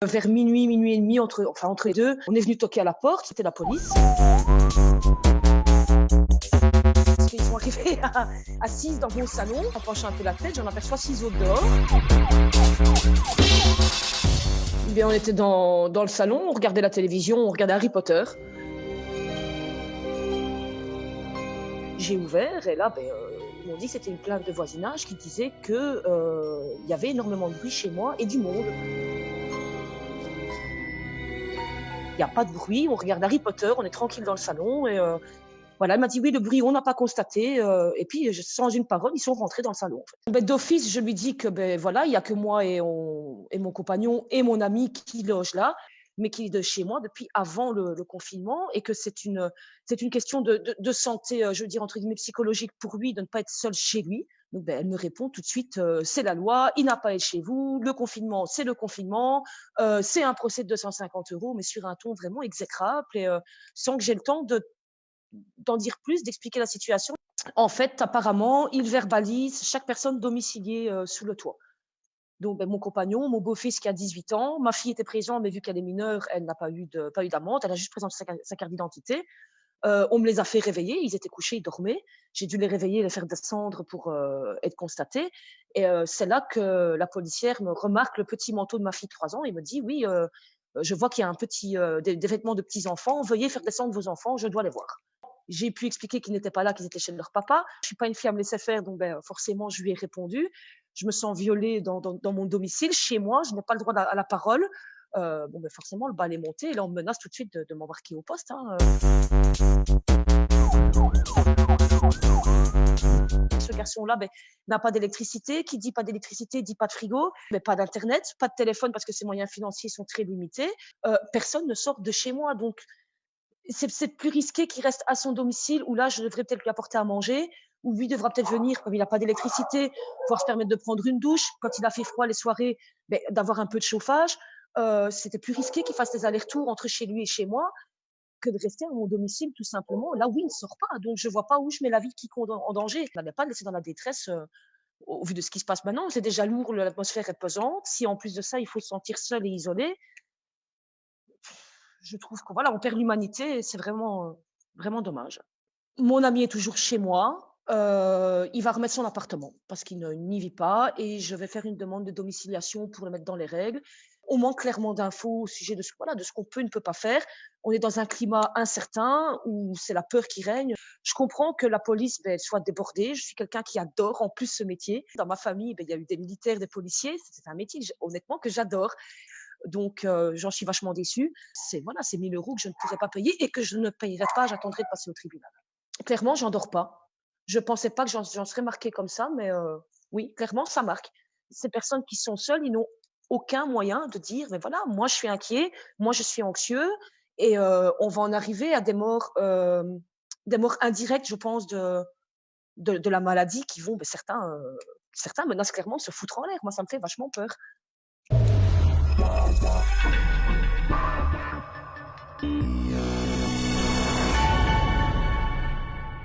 Vers minuit, minuit et demi, entre les deux, on est venu toquer à la porte, c'était la police. Parce qu'ils sont arrivés à 6 dans mon salon, en penchant un peu la tête, j'en aperçois 6 autres dehors. Bien, on était dans le salon, on regardait la télévision, on regardait Harry Potter. J'ai ouvert et là, ils m'ont dit que c'était une plainte de voisinage qui disait qu'il y avait énormément de bruit chez moi et du monde. Il n'y a pas de bruit, on regarde Harry Potter, on est tranquille dans le salon et voilà, elle m'a dit oui, le bruit on n'a pas constaté et puis sans une parole, ils sont rentrés dans le salon. En fait. D'office, je lui dis que voilà, il n'y a que moi et mon compagnon et mon ami qui loge là, mais qui est de chez moi depuis avant le confinement et que c'est une question de santé, je veux dire entre guillemets psychologique pour lui, de ne pas être seul chez lui. Donc elle me répond tout de suite, c'est la loi, il n'a pas à être chez vous, le confinement, c'est le confinement, c'est un procès de 250 €, mais sur un ton vraiment exécrable et sans que j'ai le temps d'en dire plus, d'expliquer la situation. En fait, apparemment, il verbalise chaque personne domiciliée sous le toit. Donc, mon compagnon, mon beau-fils qui a 18 ans, ma fille était présente, mais vu qu'elle est mineure, elle n'a pas eu d'amende, elle a juste présenté sa carte d'identité. On me les a fait réveiller, ils étaient couchés, ils dormaient. J'ai dû les réveiller, les faire descendre pour être constatés. Et c'est là que la policière me remarque le petit manteau de ma fille de 3 ans et me dit oui, je vois qu'il y a des vêtements de petits enfants, veuillez faire descendre vos enfants, je dois les voir. J'ai pu expliquer qu'ils n'étaient pas là, qu'ils étaient chez leur papa. Je suis pas une fille à me laisser faire, donc forcément je lui ai répondu. Je me sens violée dans mon domicile, chez moi, je n'ai pas le droit à la parole. Forcément le bal est monté et là on me menace tout de suite de m'embarquer au poste. Ce garçon-là n'a pas d'électricité. Qui dit pas d'électricité dit pas de frigo, mais pas d'internet, pas de téléphone parce que ses moyens financiers sont très limités. Personne ne sort de chez moi, donc c'est plus risqué qu'il reste à son domicile où là je devrais peut-être lui apporter à manger, ou lui devra peut-être venir comme il n'a pas d'électricité, pouvoir se permettre de prendre une douche quand il a fait froid les soirées, d'avoir un peu de chauffage. C'était plus risqué qu'il fasse des allers-retours entre chez lui et chez moi que de rester à mon domicile tout simplement là où il ne sort pas. Donc je vois pas où je mets la vie de quiconque en danger. Je n'allais pas le laisser dans la détresse au vu de ce qui se passe maintenant. C'est déjà lourd, l'atmosphère est pesante. Si en plus de ça il faut se sentir seul et isolé, je trouve qu'on voilà, on perd l'humanité et c'est vraiment, vraiment dommage. Mon ami est toujours chez moi, il va remettre son appartement parce qu'il n'y vit pas et je vais faire une demande de domiciliation pour le mettre dans les règles. On manque clairement d'infos au sujet de ce qu'on peut et ne peut pas faire. On est dans un climat incertain où c'est la peur qui règne. Je comprends que la police, soit débordée. Je suis quelqu'un qui adore en plus ce métier. Dans ma famille, il y a eu des militaires, des policiers. C'est un métier honnêtement que j'adore. Donc, j'en suis vachement déçue. C'est 1 000 € que je ne pourrais pas payer et que je ne payerai pas. J'attendrai de passer au tribunal. Clairement, j'en dors pas. Je pensais pas que j'en serais marquée comme ça, mais oui, clairement, ça marque. Ces personnes qui sont seules, ils n'ont aucun moyen de dire: «Mais voilà, moi je suis inquiet, moi je suis anxieux» et on va en arriver à des morts indirectes, je pense, de la maladie qui vont certains menacent clairement de se foutre en l'air. Moi, ça me fait vachement peur.